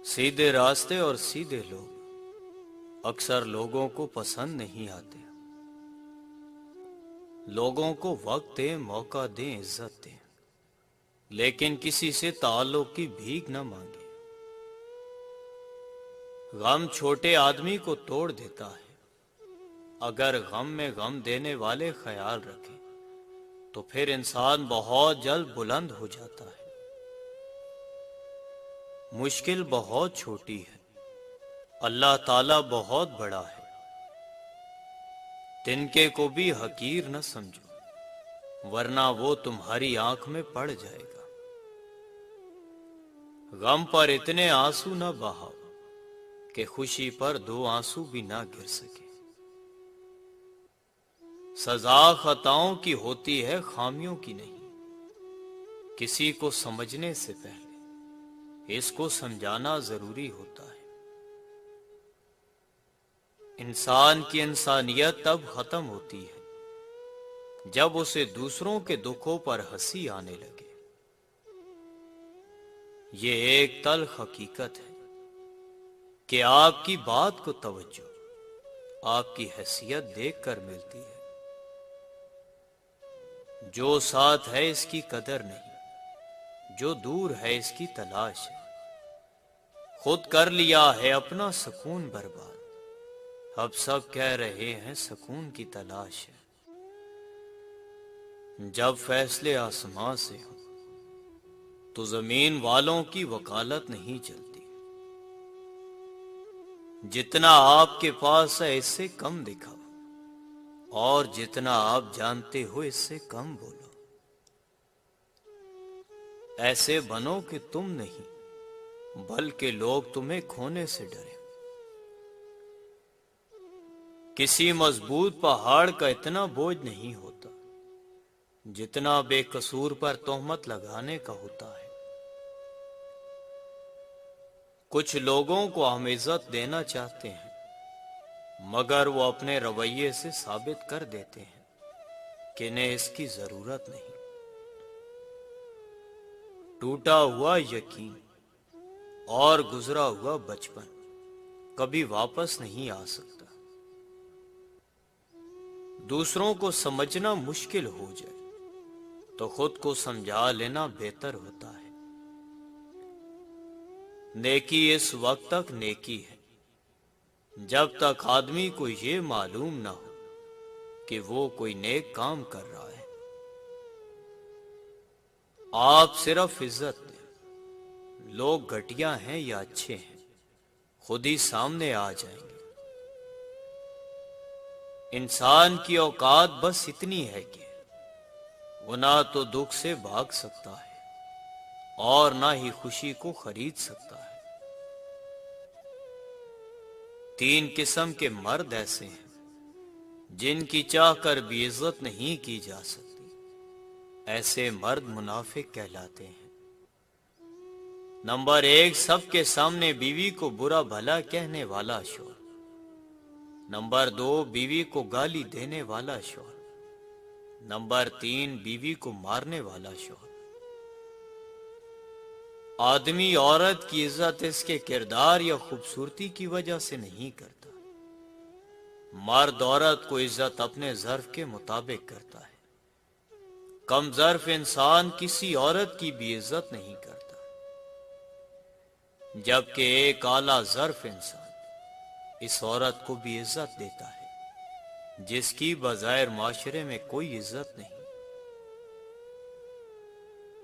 سیدھے راستے اور سیدھے لوگ اکثر لوگوں کو پسند نہیں آتے۔ لوگوں کو وقت دیں، موقع دیں، عزت دیں، لیکن کسی سے تعلق کی بھیک نہ مانگے۔ غم چھوٹے آدمی کو توڑ دیتا ہے۔ اگر غم میں غم دینے والے خیال رکھیں تو پھر انسان بہت جلد بلند ہو جاتا ہے۔ مشکل بہت چھوٹی ہے، اللہ تعالیٰ بہت بڑا ہے۔ تنکے کو بھی حقیر نہ سمجھو، ورنہ وہ تمہاری آنکھ میں پڑ جائے گا۔ غم پر اتنے آنسو نہ بہاؤ کہ خوشی پر دو آنسو بھی نہ گر سکے۔ سزا خطاؤں کی ہوتی ہے، خامیوں کی نہیں۔ کسی کو سمجھنے سے پہلے اس کو سمجھانا ضروری ہوتا ہے۔ انسان کی انسانیت تب ختم ہوتی ہے جب اسے دوسروں کے دکھوں پر ہنسی آنے لگے۔ یہ ایک تلخ حقیقت ہے کہ آپ کی بات کو توجہ آپ کی حیثیت دیکھ کر ملتی ہے۔ جو ساتھ ہے اس کی قدر نہیں، جو دور ہے اس کی تلاش ہے۔ خود کر لیا ہے اپنا سکون برباد، اب سب کہہ رہے ہیں سکون کی تلاش ہے۔ جب فیصلے آسمان سے ہوں تو زمین والوں کی وکالت نہیں چلتی۔ جتنا آپ کے پاس ہے اس سے کم دکھاؤ، اور جتنا آپ جانتے ہو اس سے کم بولو۔ ایسے بنو کہ تم نہیں بلکہ لوگ تمہیں کھونے سے ڈریں۔ کسی مضبوط پہاڑ کا اتنا بوجھ نہیں ہوتا جتنا بے قصور پر تہمت لگانے کا ہوتا ہے۔ کچھ لوگوں کو ہم عزت دینا چاہتے ہیں مگر وہ اپنے رویے سے ثابت کر دیتے ہیں کہ انہیں اس کی ضرورت نہیں۔ ٹوٹا ہوا یقین اور گزرا ہوا بچپن کبھی واپس نہیں آ سکتا۔ دوسروں کو سمجھنا مشکل ہو جائے تو خود کو سمجھا لینا بہتر ہوتا ہے۔ نیکی اس وقت تک نیکی ہے جب تک آدمی کو یہ معلوم نہ ہو کہ وہ کوئی نیک کام کر رہا ہے۔ آپ صرف عزت دیں، لوگ گھٹیا ہیں یا اچھے ہیں خود ہی سامنے آ جائیں گے۔ انسان کی اوقات بس اتنی ہے کہ وہ نہ تو دکھ سے بھاگ سکتا ہے اور نہ ہی خوشی کو خرید سکتا ہے۔ تین قسم کے مرد ایسے ہیں جن کی چاہ کر بھی عزت نہیں کی جا سکتی۔ ایسے مرد منافق کہلاتے ہیں۔ نمبر 1، سب کے سامنے بیوی کو برا بھلا کہنے والا شوہر۔ نمبر 2، بیوی کو گالی دینے والا شوہر۔ نمبر 3، بیوی کو مارنے والا شوہر۔ آدمی عورت کی عزت اس کے کردار یا خوبصورتی کی وجہ سے نہیں کرتا۔ مرد عورت کو عزت اپنے ظرف کے مطابق کرتا ہے۔ کم ظرف انسان کسی عورت کی بھی عزت نہیں کرتا، جبکہ ایک اعلیٰ ظرف انسان اس عورت کو بھی عزت دیتا ہے جس کی بظاہر معاشرے میں کوئی عزت نہیں۔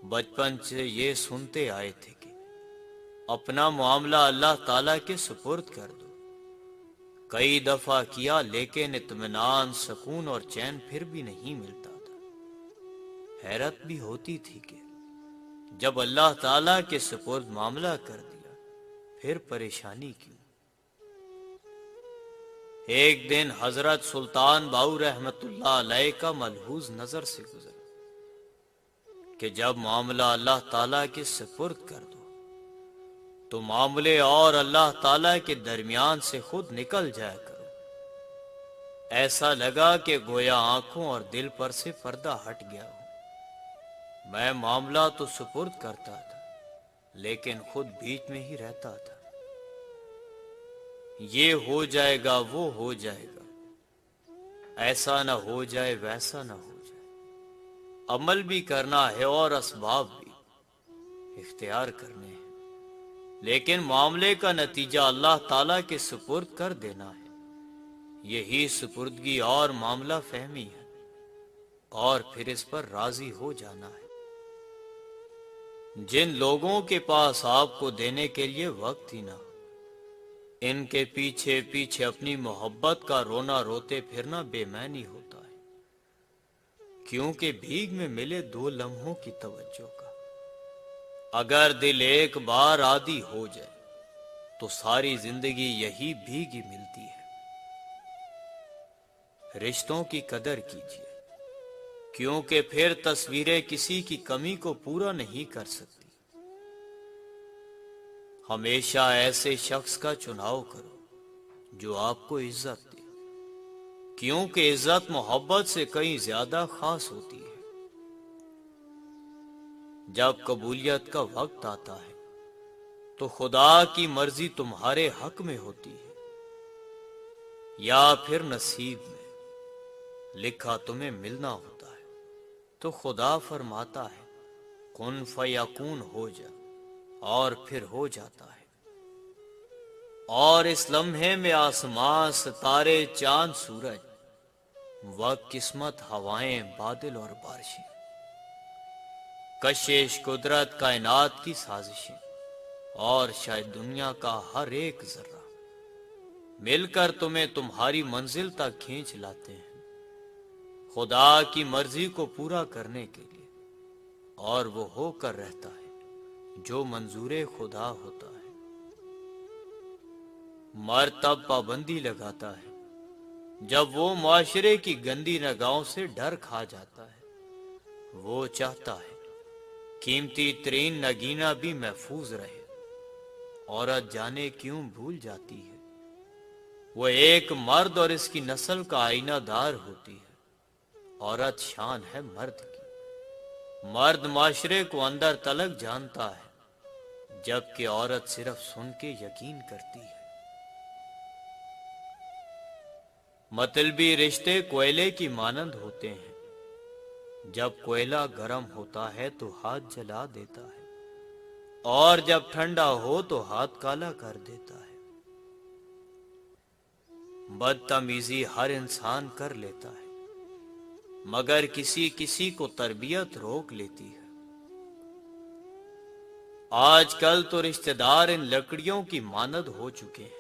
بچپن سے یہ سنتے آئے تھے کہ اپنا معاملہ اللہ تعالیٰ کے سپرد کر دو۔ کئی دفعہ کیا لیکن اطمینان، سکون اور چین پھر بھی نہیں ملتا تھا۔ حیرت بھی ہوتی تھی کہ جب اللہ تعالیٰ کے سپرد معاملہ کر دیا پھر پریشانی کیوں؟ ایک دن حضرت سلطان باؤ رحمت اللہ علیہ کا ملحوظ نظر سے گزرا کہ جب معاملہ اللہ تعالیٰ کے سپرد کر دو تو معاملے اور اللہ تعالیٰ کے درمیان سے خود نکل جایا کرو۔ ایسا لگا کہ گویا آنکھوں اور دل پر سے پردہ ہٹ گیا ہو۔ میں معاملہ تو سپرد کرتا تھا لیکن خود بیچ میں ہی رہتا تھا۔ یہ ہو جائے گا وہ ہو جائے گا، ایسا نہ ہو جائے ویسا نہ ہو جائے۔ عمل بھی کرنا ہے اور اسباب بھی اختیار کرنے ہیں، لیکن معاملے کا نتیجہ اللہ تعالیٰ کے سپرد کر دینا ہے۔ یہی سپردگی اور معاملہ فہمی ہے، اور پھر اس پر راضی ہو جانا ہے۔ جن لوگوں کے پاس آپ کو دینے کے لیے وقت ہی نہ ہو، ان کے پیچھے پیچھے اپنی محبت کا رونا روتے پھرنا بے معنی ہوتا ہے، کیونکہ بھیگ میں ملے 2 لمحوں کی توجہ کا۔ اگر دل ایک بار عادی ہو جائے تو ساری زندگی یہی بھیگ ہی ملتی ہے۔ رشتوں کی قدر کیجیے، کیونکہ پھر تصویریں کسی کی کمی کو پورا نہیں کر سکتی۔ ہمیشہ ایسے شخص کا چناؤ کرو جو آپ کو عزت دے، کیونکہ عزت محبت سے کہیں زیادہ خاص ہوتی ہے۔ جب قبولیت کا وقت آتا ہے تو خدا کی مرضی تمہارے حق میں ہوتی ہے، یا پھر نصیب میں لکھا تمہیں ملنا ہوتا ہے تو خدا فرماتا ہے کن فیکون ہو جا، اور پھر ہو جاتا ہے۔ اور اس لمحے میں آسمان، ستارے، چاند، سورج، وقت، قسمت، ہوائیں، بادل اور بارشیں، کشش، قدرت، کائنات کی سازشیں، اور شاید دنیا کا ہر ایک ذرہ مل کر تمہیں تمہاری منزل تک کھینچ لاتے ہیں، خدا کی مرضی کو پورا کرنے کے لیے، اور وہ ہو کر رہتا ہے جو منظور خدا ہوتا ہے۔ مرد تب پابندی لگاتا ہے جب وہ معاشرے کی گندی نگاہوں سے ڈر کھا جاتا ہے۔ وہ چاہتا ہے قیمتی ترین نگینہ بھی محفوظ رہے۔ عورت جانے کیوں بھول جاتی ہے، وہ ایک مرد اور اس کی نسل کا آئینہ دار ہوتی ہے۔ عورت شان ہے مرد کی، مرد معاشرے کو اندر تلک جانتا ہے، جبکہ عورت صرف سن کے یقین کرتی ہے۔ مطلبی رشتے کوئلے کی مانند ہوتے ہیں، جب کوئلہ گرم ہوتا ہے تو ہاتھ جلا دیتا ہے، اور جب ٹھنڈا ہو تو ہاتھ کالا کر دیتا ہے۔ بدتمیزی ہر انسان کر لیتا ہے، مگر کسی کسی کو تربیت روک لیتی ہے۔ آج کل تو رشتہ دار ان لکڑیوں کی مانند ہو چکے ہیں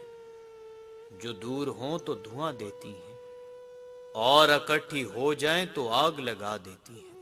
جو دور ہوں تو دھواں دیتی ہیں، اور اکٹھی ہو جائیں تو آگ لگا دیتی ہیں۔